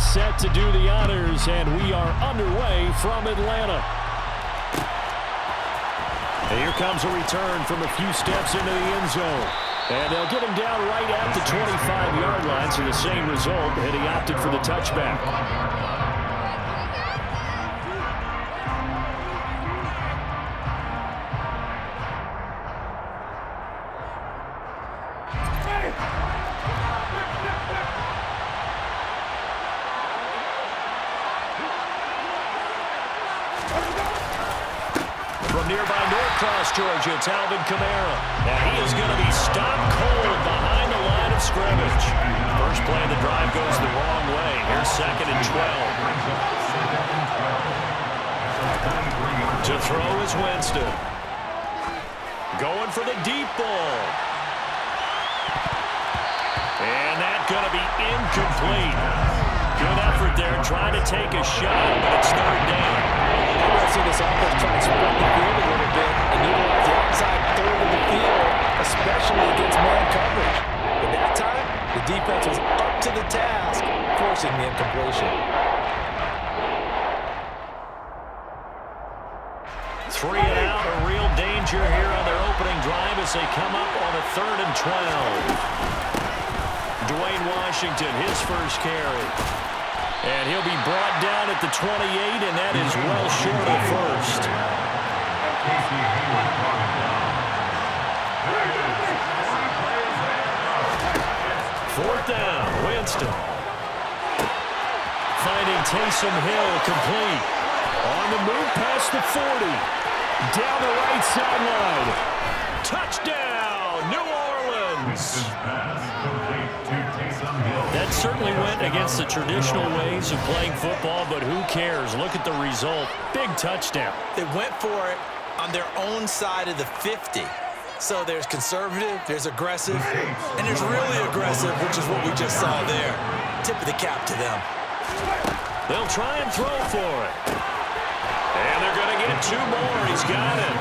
set to do the honors, and we are underway from Atlanta. And here comes a return from a few steps into the end zone. And they'll get him down right at the 25-yard line, so the same result, and he opted for the touchback. From nearby Norcross, Georgia, it's Alvin Kamara. And he is going to be stopped cold behind the line of scrimmage. First play of the drive goes the wrong way. Here's 2nd and 12. To throw is Winston. Going for the deep ball. And that's going to be incomplete. Good effort there, trying to take a shot, but it's 3rd down. I see this offense trying to spread the field a little bit and utilize the outside third of the field, especially against man coverage. But that time, the defense was up to the task, forcing the incompletion. 3 and out, a real danger here on their opening drive as they come up on a 3rd and 12. Dwayne Washington, his first carry. And he'll be brought down at the 28, and that is well short of first. 4th down, Winston. Finding Taysom Hill complete. On the move past the 40. Down the right sideline. Touchdown, New Orleans. That certainly went against the traditional ways of playing football, but who cares? Look at the result. Big touchdown. They went for it on their own side of the 50. So there's conservative, there's aggressive, and there's really aggressive, which is what we just saw there. Tip of the cap to them. They'll try and throw for it. And they're going to get 2 more. He's got it.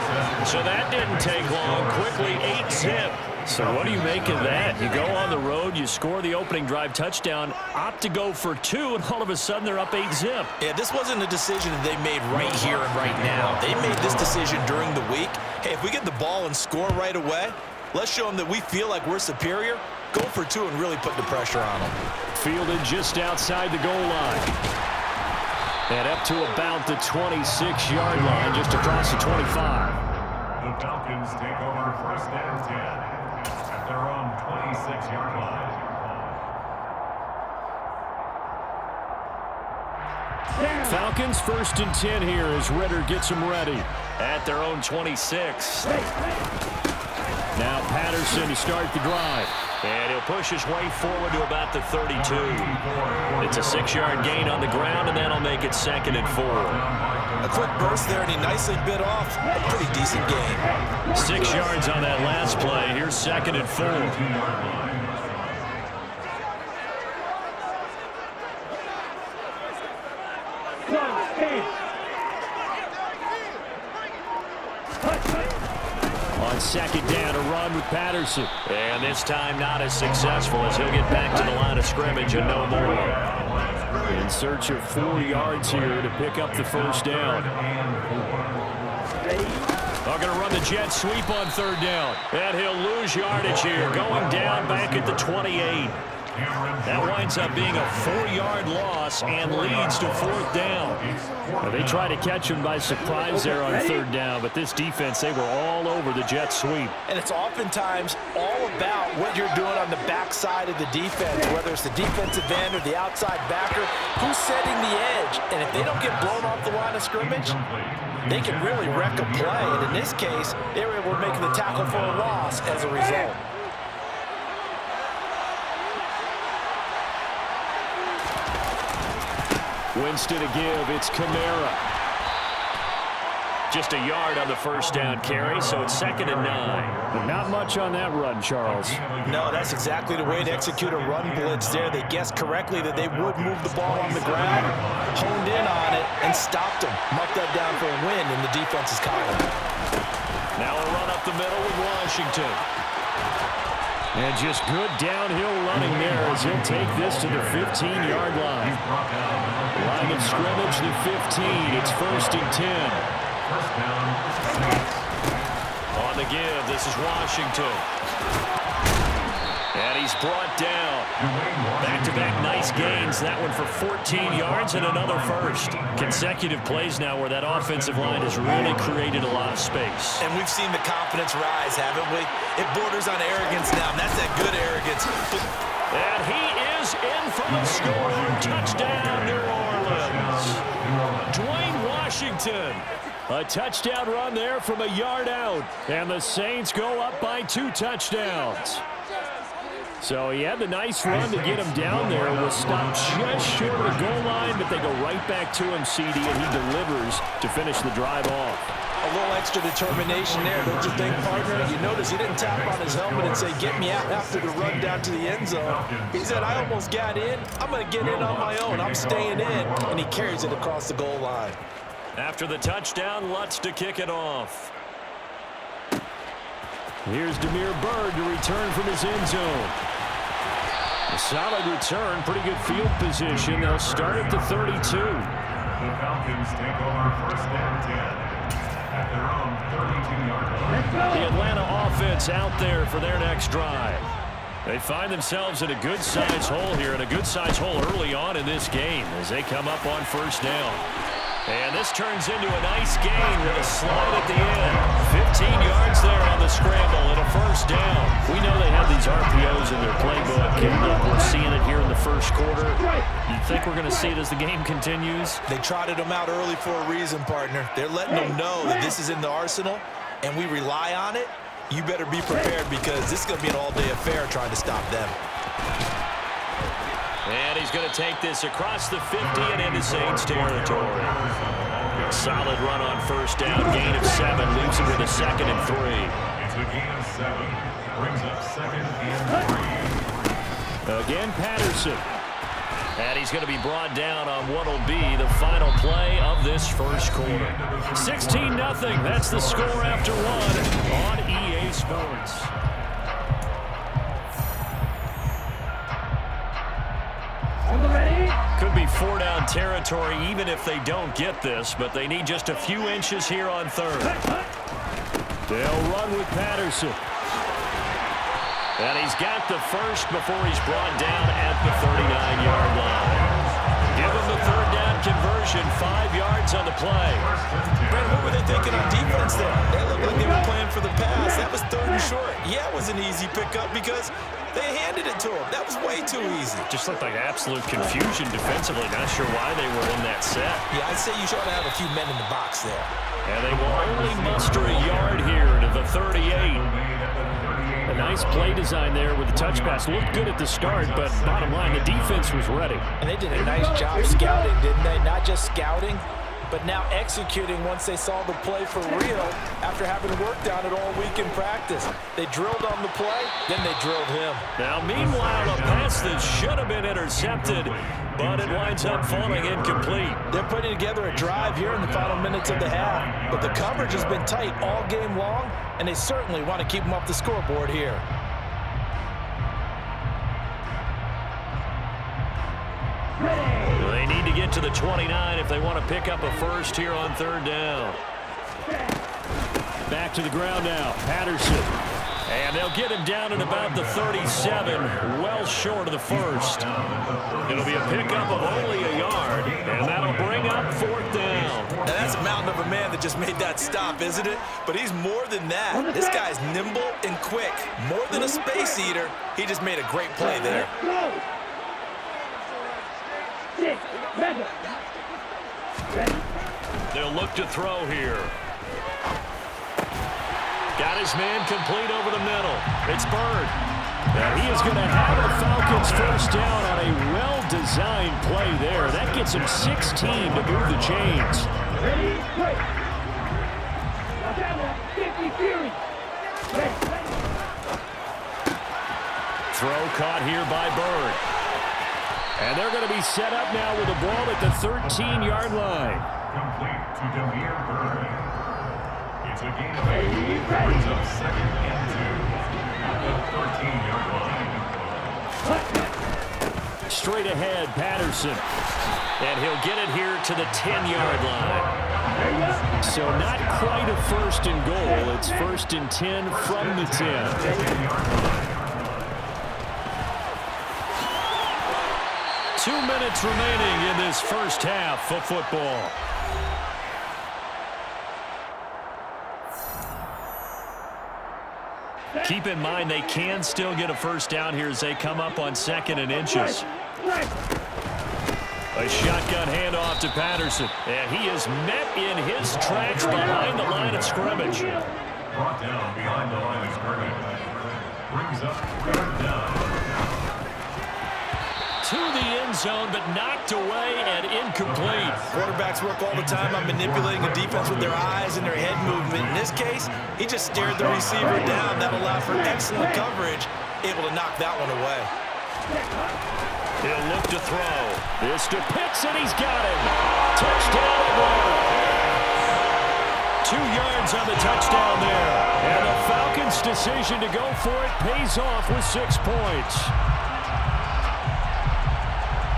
So that didn't take long. Quickly 8-zip. So what do you make of that? You go on the road, you score the opening drive touchdown, opt to go for 2, and all of a sudden they're up 8-zip. Yeah, this wasn't a decision that they made right here and right now. They made this decision during the week. Hey, if we get the ball and score right away, let's show them that we feel like we're superior. Go for 2 and really put the pressure on them. Fielded just outside the goal line. And up to about the 26-yard line, just across the 25. The Falcons take over 1st and 10 at their own 26-yard line. Falcons 1st and 10 here as Ritter gets them ready at their own 26. Now Patterson to start the drive. And he'll push his way forward to about the 32. It's a 6-yard gain on the ground, and that'll make it 2nd and 4. A quick burst there, and he nicely bit off a pretty decent gain. 6 yards on that last play. Here's 2nd and 4. On 2nd down, a run with Patterson. And this time not as successful as he'll get back to the line of scrimmage and no more. In search of 4 yards here to pick up the 1st down. They're going to run the jet sweep on 3rd down. And he'll lose yardage here, going down back at the 28. That winds up being a 4-yard loss and leads to 4th down. Well, they try to catch him by surprise there on 3rd down, but this defense, they were all over the jet sweep. And it's oftentimes all about what you're doing on the backside of the defense, whether it's the defensive end or the outside backer, who's setting the edge. And if they don't get blown off the line of scrimmage, they can really wreck a play. And in this case, they were able to make the tackle for a loss as a result. Winston to give, it's Kamara. Just a yard on the 1st down carry, so it's 2nd and 9. But not much on that run, Charles. No, that's exactly the way to execute a run blitz there. They guessed correctly that they would move the ball on the ground, honed in on it, and stopped them. Marked that down for a win in the defense's column. Now a run up the middle with Washington. And just good downhill running there as as he'll take this to the 15-yard line. Line of scrimmage, the 15. It's 1st and 10. First down. On the give, this is Washington. And he's brought down. Back-to-back nice gains. That one for 14 yards and another first. Consecutive plays now where that offensive line has really created a lot of space. And we've seen the confidence rise, haven't we? It borders on arrogance now, and that's that good arrogance. And he is in for the score. Touchdown, New Orleans. Dwayne Washington. A touchdown run there from a yard out. And the Saints go up by 2 touchdowns. So he had the nice run to get him down there. Was stopped just short of the goal line, but they go right back to him, CD, and he delivers to finish the drive off. A little extra determination there, don't you think, partner? You notice he didn't tap on his helmet and say, get me out after the run down to the end zone. He said, I almost got in. I'm going to get in on my own. I'm staying in. And he carries it across the goal line. After the touchdown, Lutz to kick it off. Here's Damiere Byrd to return from his end zone. A solid return, pretty good field position. They'll start at the 32. The Falcons take over 1st and 10 at their own 32-yard line. The Atlanta offense out there for their next drive. They find themselves in a good-sized hole here, and a good-sized hole early on in this game as they come up on 1st down. And this turns into a nice gain with a slide at the end. 15 yards there on the scramble and a 1st down. We know they have these RPOs in their playbook, and look, we're seeing it here in the 1st quarter. You think we're going to see it as the game continues? They trotted them out early for a reason, partner. They're letting them know that this is in the arsenal, and we rely on it. You better be prepared because this is going to be an all-day affair trying to stop them. And he's going to take this across the 50 and into Saints territory. Solid run on 1st down. Gain of 7. Leaves it with a 2nd and 3. It's a gain of 7. Brings up 2nd and 3. Again, Patterson. And he's going to be brought down on what will be the final play of this 1st quarter. 16-0. That's the score after 1 on EA Sports. Could be 4-down territory even if they don't get this, but they need just a few inches here on 3rd. They'll run with Patterson. And he's got the first before he's brought down at the 39-yard line. Give him the 3rd down conversion, 5 yards on the play. Brent, what were they thinking on defense there? They looked like they were playing for the pass. That was 3rd and short. Yeah, it was an easy pickup because they handed it to him. That was way too easy. Just looked like absolute confusion defensively. Not sure why they were in that set. Yeah, I'd say you should have a few men in the box there. And they will only muster a yard here to the 38. A nice play design there with the touch pass. Looked good at the start, but bottom line, the defense was ready. And they did a nice job scouting, didn't they? Not just scouting, but now executing once they saw the play for real after having worked on it all week in practice. They drilled on the play, then they drilled him. Now, meanwhile, a pass that should have been intercepted, but it winds up falling incomplete. They're putting together a drive here in the final minutes of the half, but the coverage has been tight all game long, and they certainly want to keep them off the scoreboard here. They need to get to the 29 if they want to pick up a first here on 3rd down. Back to the ground now, Patterson. And they'll get him down at about the 37, well short of the first. It'll be a pickup of only a yard, and that'll bring up 4th down. Now that's a mountain of a man that just made that stop, isn't it? But he's more than that. This guy's nimble and quick. More than a space eater, he just made a great play there. They'll look to throw here. Got his man complete over the middle. It's Byrd. And he is going to have the Falcons 1st down on a well-designed play there. That gets him 16 to move the chains. Throw caught here by Byrd. And they're going to be set up now with the ball at the 13-yard line. Complete to Damiere Byrd. It's a gain of 8. Brings up 2nd and 2 at the 13-yard line. straight ahead, Patterson. And he'll get it here to the 10-yard line. So not quite a first and goal. It's first and 10 from the 10. 2 minutes remaining in this first half of football. Keep in mind they can still get a first down here as they come up on 2nd and inches. A shotgun handoff to Patterson. And he is met in his tracks behind the line of scrimmage. Brought down behind the line of scrimmage. Brings up 3rd down. To the end zone, but knocked away and incomplete. Quarterbacks work all the time on manipulating the defense with their eyes and their head movement. In this case, he just stared the receiver down. That allowed for excellent coverage, able to knock that one away. He'll look to throw. This to Pitts, and he's got him. Touchdown, Atlanta. 2 yards on the touchdown there. And the Falcons' decision to go for it pays off with 6 points.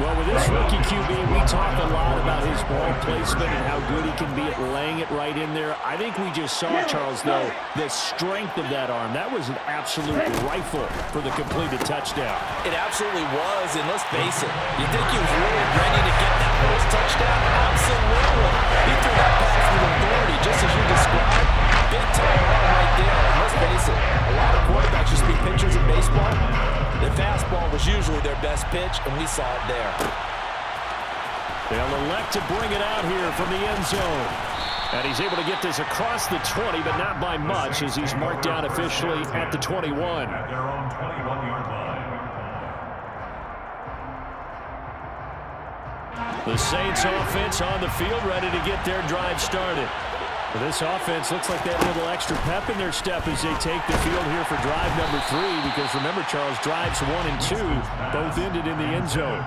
Well, with this rookie QB, we talk a lot about his ball placement and how good he can be at laying it right in there. I think we just saw, Charles, though, the strength of that arm. That was an absolute rifle for the completed touchdown. It absolutely was, and let's face it, you think he was really ready to get that first touchdown? Absolutely. He threw that pass with authority, just as you described. Big time run right there. And let's face it, a lot of quarterbacks just be pitchers in baseball. The fastball was usually their best pitch, and we saw it there. They'll elect to bring it out here from the end zone. And he's able to get this across the 20, but not by much, as he's marked down officially at the 21. At their own 21-yard line. The Saints offense on the field, ready to get their drive started. Well, this offense looks like they have a little extra pep in their step as they take the field here for drive number 3, because remember, Charles, drives 1 and 2 both ended in the end zone.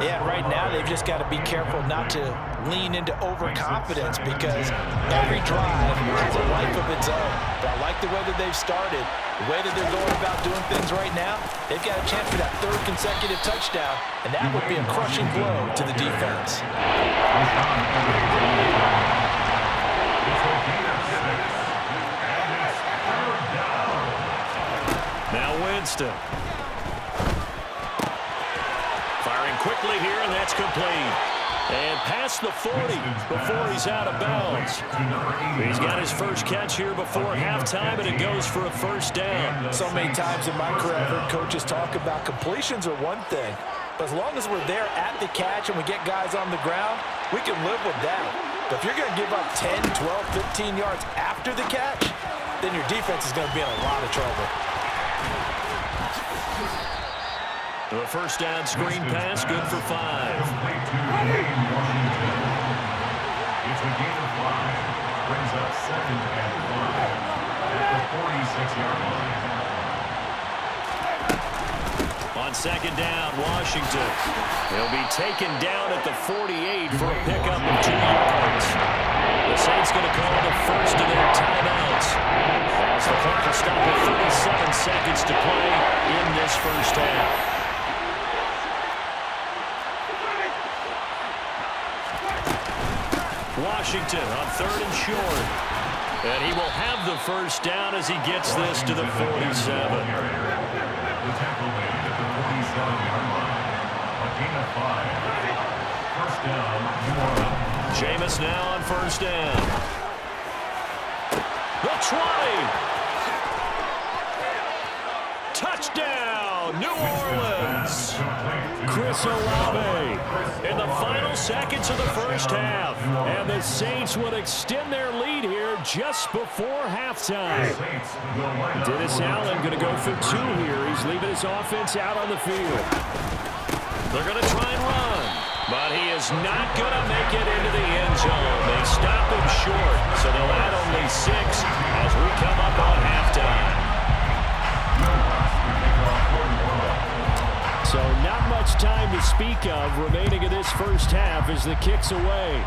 Yeah, right now they've just got to be careful not to lean into overconfidence, because every drive has a life of its own. But I like the way that they've started, the way that they're going about doing things right now. They've got a chance for that 3rd consecutive touchdown, and that would be a crushing blow to the defense. Now Winston. Firing quickly here, and that's complete. And past the 40 before he's out of bounds. He's got his first catch here before halftime, and it goes for a first down. So many times in my career, I've heard coaches talk about completions are one thing, but as long as we're there at the catch and we get guys on the ground, we can live with that. But if you're going to give up 10, 12, 15 yards after the catch, then your defense is going to be in a lot of trouble. The first down screen pass, good for 5. It's a gain of 5. Brings up 2nd and 5 at the 46-yard line. On 2nd down, Washington. He'll be taken down at the 48 for a pickup of 2 yards. The Saints going to call the first of their timeouts, as the clock will stop at 37 seconds to play in this first half. Washington on 3rd and short. And he will have the first down as he gets this to the 47. The tackle made at the 47-yard line. A gain of 5. First down, New Orleans. Jameis now on first down. The 20. Touchdown, New Orleans. Chris Olave in the final seconds of the first half. And the Saints would extend their lead here just before halftime. Dennis Allen going to go for 2 here. He's leaving his offense out on the field. They're going to try and run, but he is not going to make it into the end zone. They stop him short, so they'll add only 6 as we come up on halftime. So not much time to speak of remaining in this first half as the kick's away.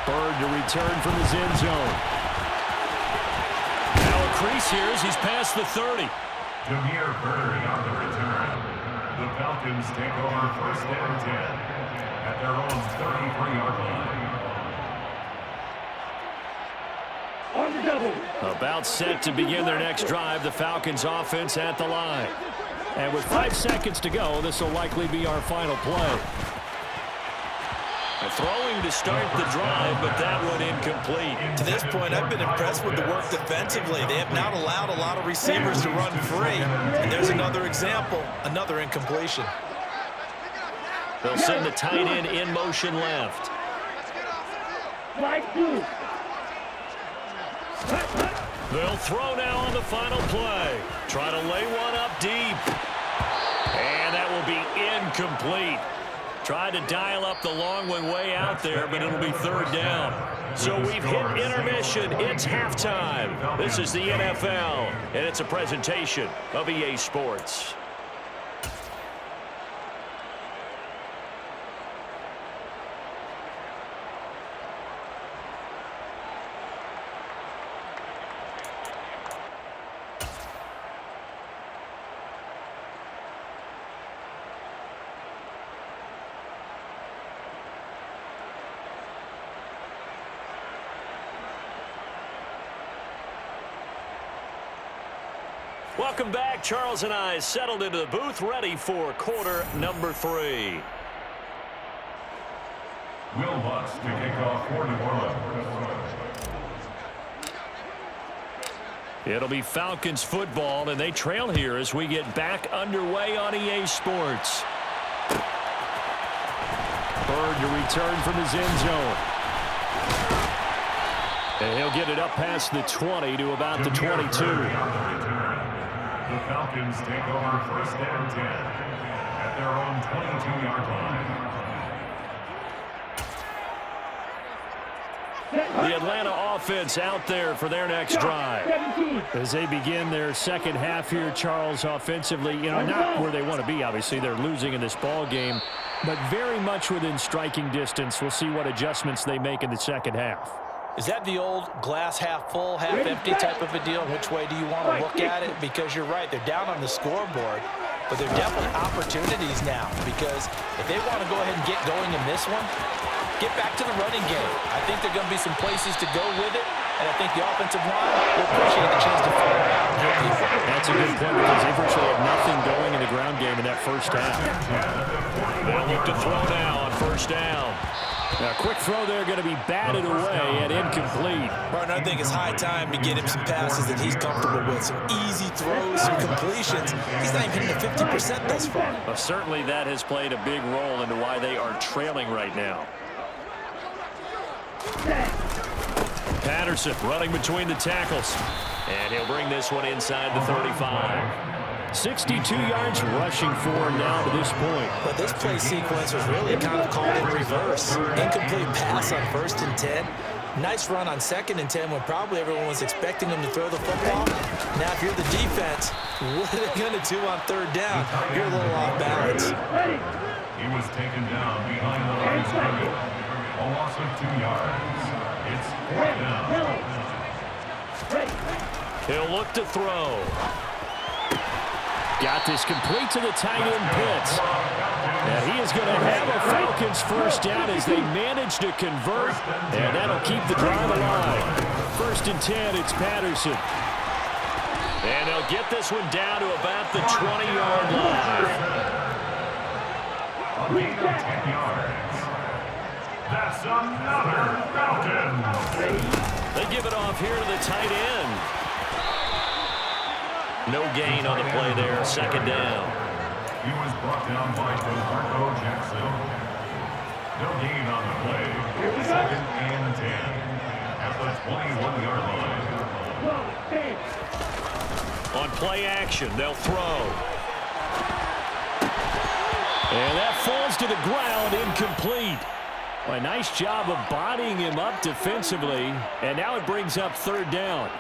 Bird to return from his end zone. Now a crease here as he's past the 30. Jameer Bird on the return. The The Falcons take over 1st and 10 at their own 33-yard line. About set to begin their next drive, the Falcons offense at the line. And with 5 seconds to go, this will likely be our final play. Throwing to start the drive, but that one incomplete. To this point, I've been impressed with the work defensively. They have not allowed a lot of receivers to run free. And there's another example, another incompletion. They'll send the tight end in motion left. They'll throw now on the final play. Try to lay one up deep. And that will be incomplete. Tried to dial up the long way out there, but it'll be 3rd down. So we've hit intermission. It's halftime. This is the NFL, and it's a presentation of EA Sports. Welcome back. Charles and I settled into the booth, ready for quarter number 3. Will Lutz to kick off for New Orleans. It'll be Falcons football, and they trail here as we get back underway on EA Sports. Bird to return from his end zone. And he'll get it up past the 20 to about the 22. The Falcons take over 1st and 10 at their own 22-yard line. The Atlanta offense out there for their next drive. As they begin their second half here, Charles, offensively, not where they want to be, obviously. They're losing in this ball game, but very much within striking distance. We'll see what adjustments they make in the second half. Is that the old glass half full, half empty type of a deal? Which way do you want to look at it? Because you're right, they're down on the scoreboard, but they're definitely opportunities now, because if they want to go ahead and get going in this one, get back to the running game. I think there are going to be some places to go with it, and I think the offensive line will appreciate the chance to fire out and hit people. That's a good point, because they virtually have nothing going in the ground game in that first half. They'll look to throw now on 1st down. A quick throw there, going to be batted away and incomplete. Martin, I think it's high time to get him some passes that he's comfortable with. Some easy throws, some completions. He's not even hitting the 50% thus far. Well, certainly that has played a big role into why they are trailing right now. Patterson running between the tackles. And he'll bring this one inside the 35. 62 yards rushing for him now to this point. But this play sequence was really kind of called in reverse. Incomplete pass on 1st and 10. Nice run on 2nd and 10 when probably everyone was expecting him to throw the football. Now, if you're the defense, what are they going to do on 3rd down? You're a little off balance. He was taken down behind the line of scrimmage. A loss of 2 yards. It's 4th down. He'll look to throw. Got this complete to the tight end Pitts. And he is going to have a Falcons 1st down as they manage to convert. And that'll keep the drive alive. 1st and 10, it's Patterson. And they'll get this one down to about the 20-yard line. A gain of 10 yards. That's another Falcon. They give it off here to the tight end. No gain on the play there, 2nd down. He was brought down by DeMarco Jackson. No gain on the play. 2nd and 10 at the 21-yard line. On play action, they'll throw. And that falls to the ground, incomplete. Well, a nice job of bodying him up defensively, and now it brings up 3rd down.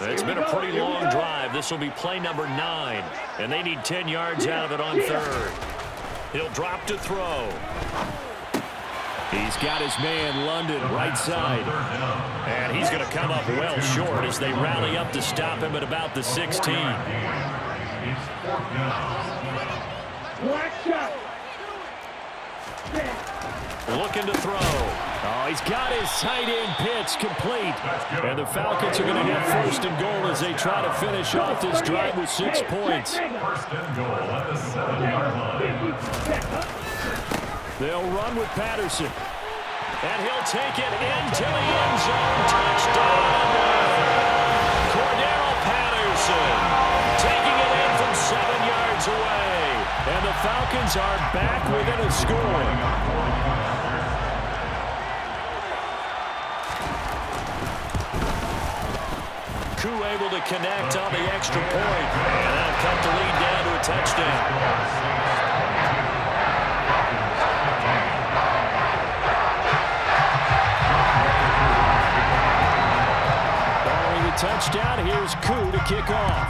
It's been a pretty long drive. This will be play number 9, and they need 10 yards out of it on 3rd. He'll drop to throw. He's got his man London right side. And he's going to come up well short as they rally up to stop him at about the 16. Looking to throw. Oh, he's got his tight end pitch complete. And the Falcons are going to have first and goal as they try to finish off this drive with 6 points. First and goal at the 7-yard line. They'll run with Patterson. And he'll take it into the end zone. Touchdown! Cordero Patterson taking it in from 7 yards away. And the Falcons are back within a score. Able to connect on the extra point. And that'll cut the lead down to a touchdown. Following the touchdown, here's Koo to kick off.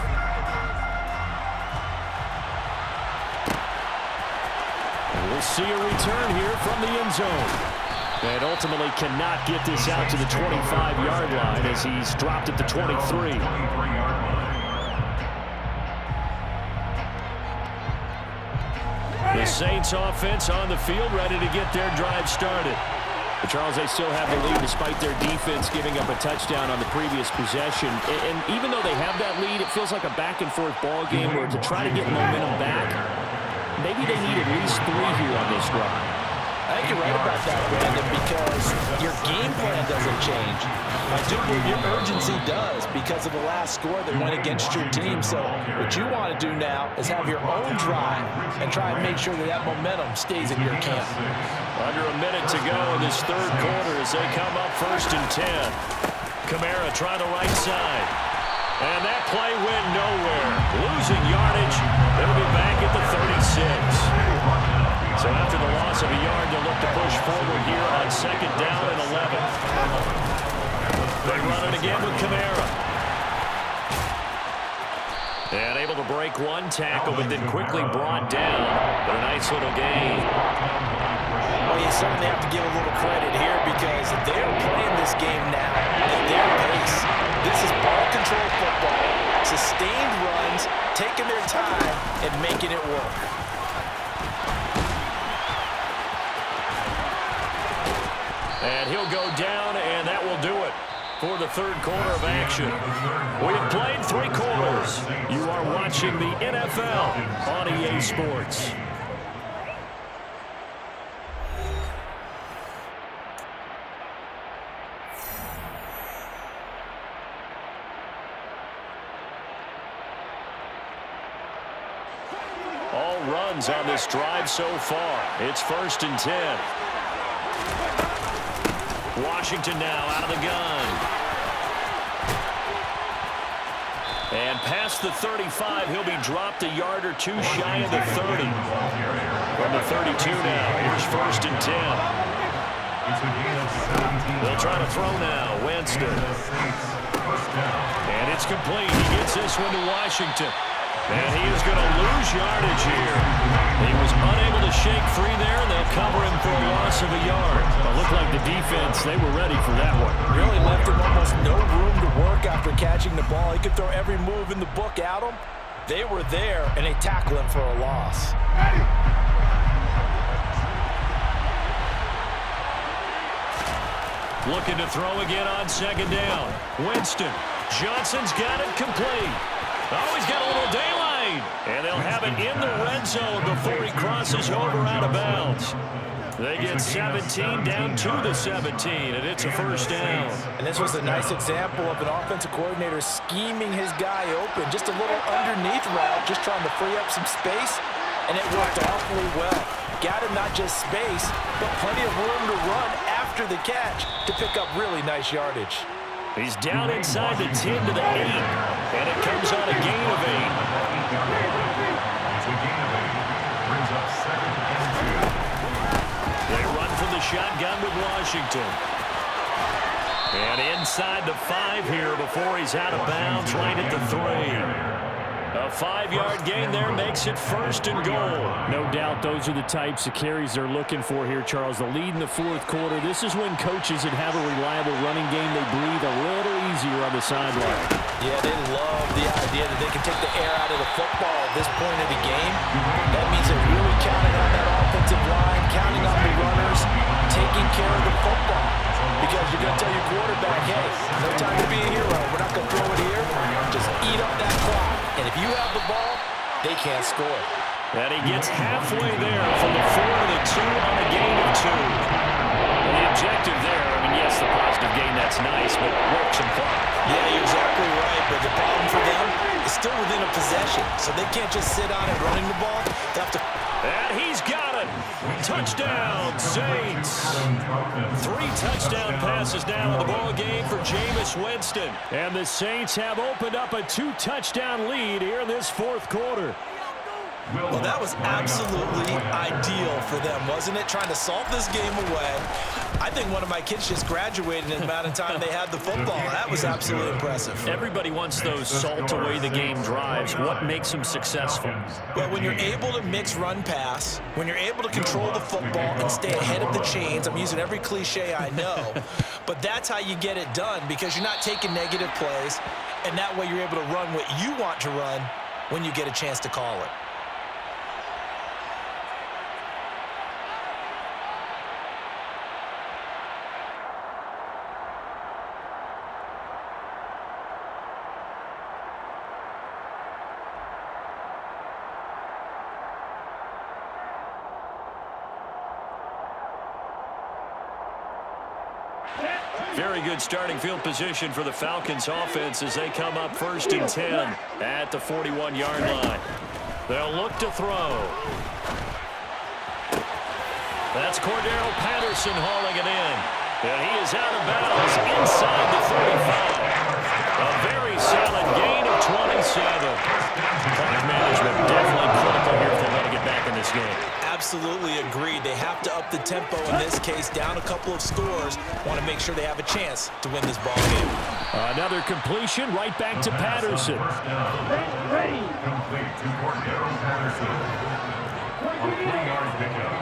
And we'll see a return here from the end zone. And ultimately cannot get this out to the 25-yard line as he's dropped at the 23. The Saints offense on the field ready to get their drive started. But Charles, they still have the lead despite their defense giving up a touchdown on the previous possession. And even though they have that lead, it feels like a back-and-forth ball game where to try to get momentum back, maybe they need at least 3 here on this drive. I think you're right about that, Brandon, because your game plan doesn't change. I do believe your urgency does because of the last score that went against your team. So what you want to do now is have your own drive and try and make sure that that momentum stays in your camp. Under a minute to go in this third quarter as they come up first and 10. Kamara trying the right side. And that play went nowhere. Losing yardage. It'll be back at the 36. So after the loss of a yard, they'll look to push forward here on 2nd down and 11. They run it again with Kamara. And able to break one tackle, but then quickly brought down. But a nice little gain. Well, you certainly have to give a little credit here because they're playing this game now at their pace. This is ball control football, sustained runs, taking their time, and making it work. And he'll go down, and that will do it for the third quarter of action. We have played 3 quarters. You are watching the NFL on EA Sports. All runs on this drive so far. It's 1st and 10. Washington now out of the gun. And past the 35, he'll be dropped a yard or 2 shy of the 30. From the 32 now, here's 1st and 10. They'll try to throw now, Winston. And it's complete. He gets this one to Washington. And he is going to lose yardage here. He was unable to shake free there, and they'll cover him for a loss of a yard. It looked like the defense, they were ready for that one. Really left him almost no room to work after catching the ball. He could throw every move in the book at him. They were there, and they tackle him for a loss. Looking to throw again on 2nd down. Winston. Johnson's got it complete. Oh, he's got a little daylight. And they'll have it in the red zone before he crosses over out of bounds. They get 17 down to the 17, and it's a 1st down. And this was a nice example of an offensive coordinator scheming his guy open. Just a little underneath route, just trying to free up some space, and it worked awfully well. Got him not just space, but plenty of room to run after the catch to pick up really nice yardage. He's down inside the 10 to the 8, and it comes on a gain of 8. It's a gain of 8. Brings up 2nd and 2. They run from the shotgun with Washington. And inside the 5 here before he's out of bounds right at the 3. A 5-yard gain there makes it 1st and goal. No doubt those are the types of carries they're looking for here, Charles. The lead in the 4th quarter. This is when coaches that have a reliable running game, they breathe a little easier on the sideline. Yeah, they love the idea that they can take the air out of the football at this point of the game. That means they really counting on the runners taking care of the football. Because you're going to tell your quarterback, hey, no time to be a hero. We're not going to throw it here. Just eat up that clock. And if you have the ball, they can't score. And he gets halfway there from the 4 to the 2 on a gain of 2. And the objective there, I mean, yes, the positive gain, that's nice, but work some clock. Yeah, you're exactly right. But the problem for them is still within a possession. So they can't just sit on it running the ball. They have to... And he's got it. Touchdown, Saints. 3 touchdown passes now in the ball game for Jameis Winston. And the Saints have opened up a 2-touchdown lead here in this fourth quarter. Well, that was absolutely ideal for them, wasn't it? Trying to salt this game away. I think one of my kids just graduated in the amount of time they had the football. That was absolutely impressive. Everybody wants those salt away the game drives. What makes them successful? Well, when you're able to mix run-pass, when you're able to control the football and stay ahead of the chains, I'm using every cliche I know, but that's how you get it done because you're not taking negative plays, and that way you're able to run what you want to run when you get a chance to call it. Very good starting field position for the Falcons offense as they come up 1st and 10 at the 41-yard line. They'll look to throw. That's Cordero Patterson hauling it in. And he is out of bounds inside the 35. A very solid gain of 27. Clock management definitely critical here if they want to get back in this game. Absolutely agreed. They have to up the tempo in this case, down a couple of scores. Want to make sure they have a chance to win this ball game. Another completion right back to Patterson. Ready. Complete to Cordero Patterson. A 3-yard pickup.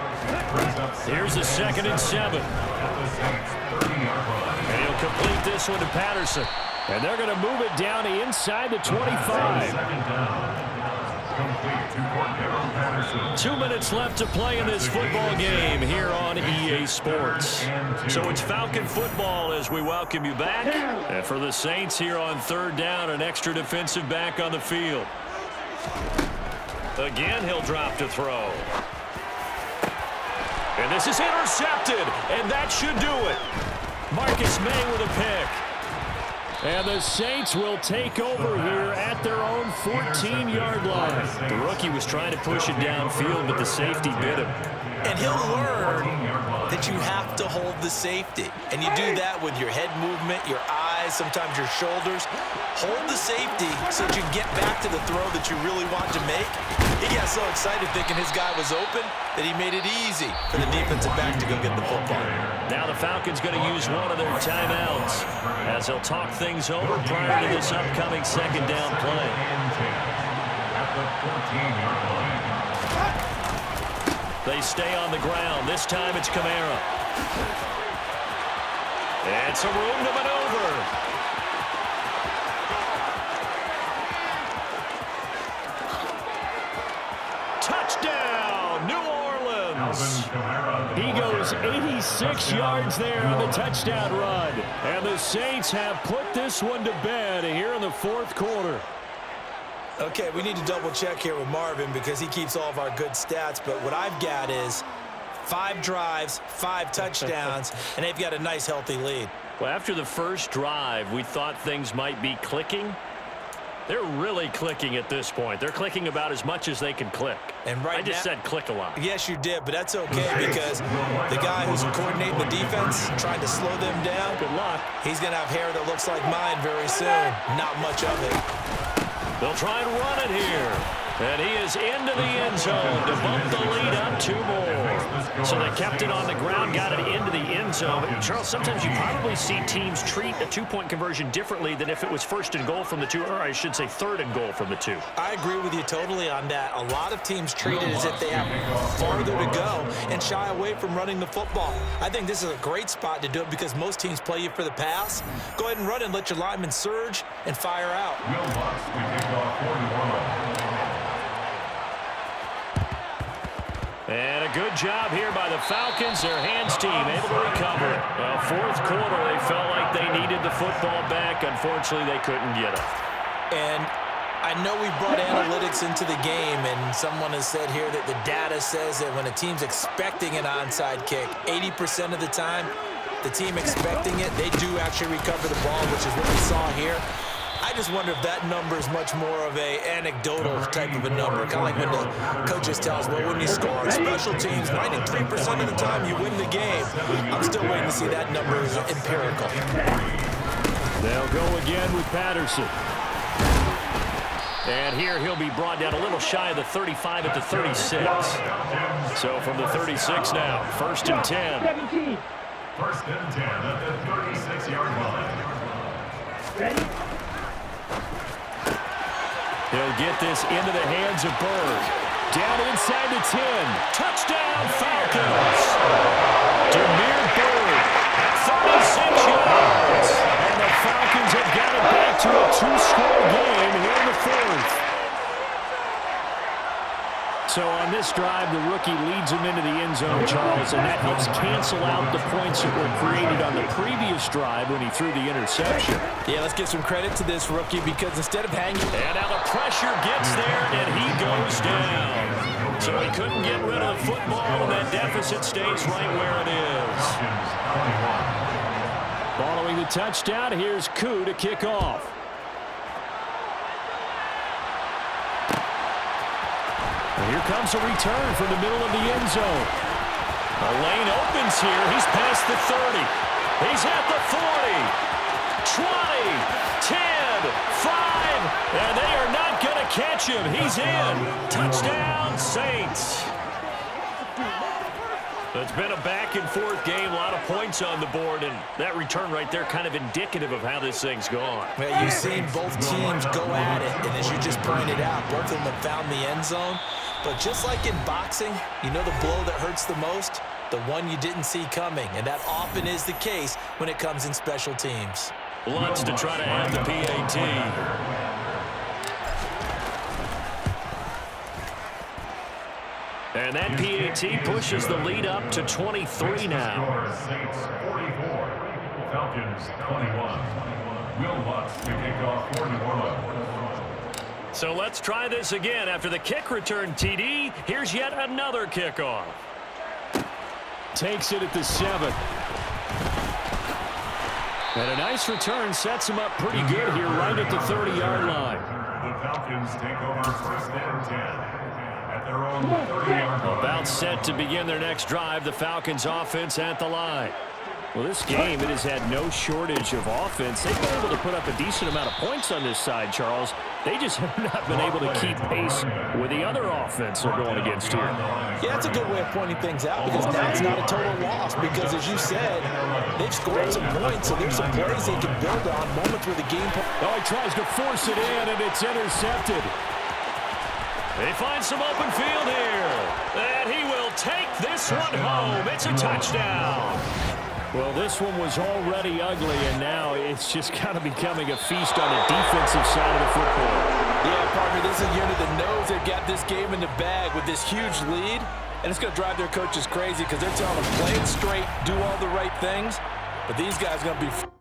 Here's a 2nd and 7. At the Saints 30-yard line. And he'll complete this one to Patterson. And they're going to move it down to inside the 25. 2nd down. Complete to Cordero Patterson. 2 minutes left to play in this football game here on EA Sports. So it's Falcon football as we welcome you back. And for the Saints here on 3rd down, an extra defensive back on the field. Again, he'll drop to throw. And this is intercepted, and that should do it. Marcus May with a pick. And the Saints will take over here at their own 14-yard line. The rookie was trying to push it downfield, but the safety bit him. And he'll learn that you have to hold the safety. And you do that with your head movement, your eyes, sometimes your shoulders. Hold the safety so that you get back to the throw that you really want to make. He got so excited thinking his guy was open that he made it easy for the defensive back to go get the football. Now the Falcons going to use one of their timeouts as they'll talk things over prior to this upcoming 2nd down play. At the 14-yard line. They stay on the ground. This time it's Kamara. It's a room to maneuver. Touchdown, New Orleans. He goes 86 yards there on the touchdown run. And the Saints have put this one to bed here in the 4th quarter. Okay, we need to double check here with Marvin because he keeps all of our good stats. But what I've got is 5 drives, 5 touchdowns, and they've got a nice, healthy lead. Well, after the first drive, we thought things might be clicking. They're really clicking at this point. They're clicking about as much as they can click. And right I just said click a lot. Yes, you did, but that's okay because the guy who's coordinating the defense, trying to slow them down, Good luck. he's going to have hair that looks like mine very soon. Not much of it. They'll try and run it here. And he is into the end zone to bump the lead up 2 more. So they kept it on the ground, got it into the end zone. Charles, sometimes you probably see teams treat a 2-point conversion differently than if it was 1st and goal from the 2, or I should say 3rd and goal from the 2. I agree with you totally on that. A lot of teams treat it as if they have farther to go and shy away from running the football. I think this is a great spot to do it because most teams play you for the pass. Go ahead and run and let your linemen surge and fire out. Will Lutz to kick off 41. And a good job here by the Falcons. Their hands team able to recover. Well, fourth quarter, they felt like they needed the football back. Unfortunately, they couldn't get it. And I know we brought analytics into the game, and someone has said here that the data says that when a team's expecting an onside kick, 80% of the time, the team expecting it, they do actually recover the ball, which is what we saw here. I just wonder if that number is much more of a anecdotal type of a number. Kind of like when the coaches tell us, well, when you score on special teams, 93% of the time you win the game. I'm still waiting to see that number is empirical. They'll go again with Patterson. And here he'll be brought down a little shy of the 35 at the 36. So from the 36 now, 1st and 10. 1st and 10 at the 36-yard line. Ready? He'll get this into the hands of Berg. Down inside the 10. Touchdown, Falcons. Demir Berg, 36 yards. And the Falcons have got it back to a 2-score game here in the 4th. So on this drive, the rookie leads him into the end zone, Charles, and that helps cancel out the points that were created on the previous drive when he threw the interception. Yeah, let's give some credit to this rookie because instead of hanging... And now the pressure gets there, and he goes down. So he couldn't get rid of the football, and that deficit stays right where it is. Following the touchdown, here's Koo to kick off. And here comes a return from the middle of the end zone. A lane opens here. He's past the 30. He's at the 40. 20, 10, 5, and they are not going to catch him. He's in. Touchdown, Saints. It's been a back-and-forth game, a lot of points on the board, and that return right there kind of indicative of how this thing's gone. Well, you've seen both teams go at it, and as you just pointed out, both of them have found the end zone. But just like in boxing, you know the blow that hurts the most? The one you didn't see coming, and that often is the case when it comes in special teams. Lutz to try to add the PAT. And that PAT pushes the lead up to 23 now. Saints 44, Falcons 21. Will Lutz to kick off 41. So let's try this again. After the kick return TD, here's yet another kickoff. Takes it at the 7. And a nice return sets him up pretty good here right at the 30-yard line. The Falcons take over 1st and 10 at their own 30-yard line. About set to begin their next drive, the Falcons offense at the line. Well, this game, it has had no shortage of offense. They've been able to put up a decent amount of points on this side, Charles. They just have not been able to keep pace with the other offense they're going against here. Yeah, that's a good way of pointing things out because now it's not a total loss because, as you said, they've scored some points, so there's some plays they can build on, moments where the game... Oh, he tries to force it in, and it's intercepted. They find some open field here, and he will take this one home. It's a touchdown. Well, this one was already ugly, and now it's just kind of becoming a feast on the defensive side of the football. Yeah, partner, this is a unit that knows they've got this game in the bag with this huge lead, and it's going to drive their coaches crazy because they're telling them play it straight, do all the right things, but these guys are going to be...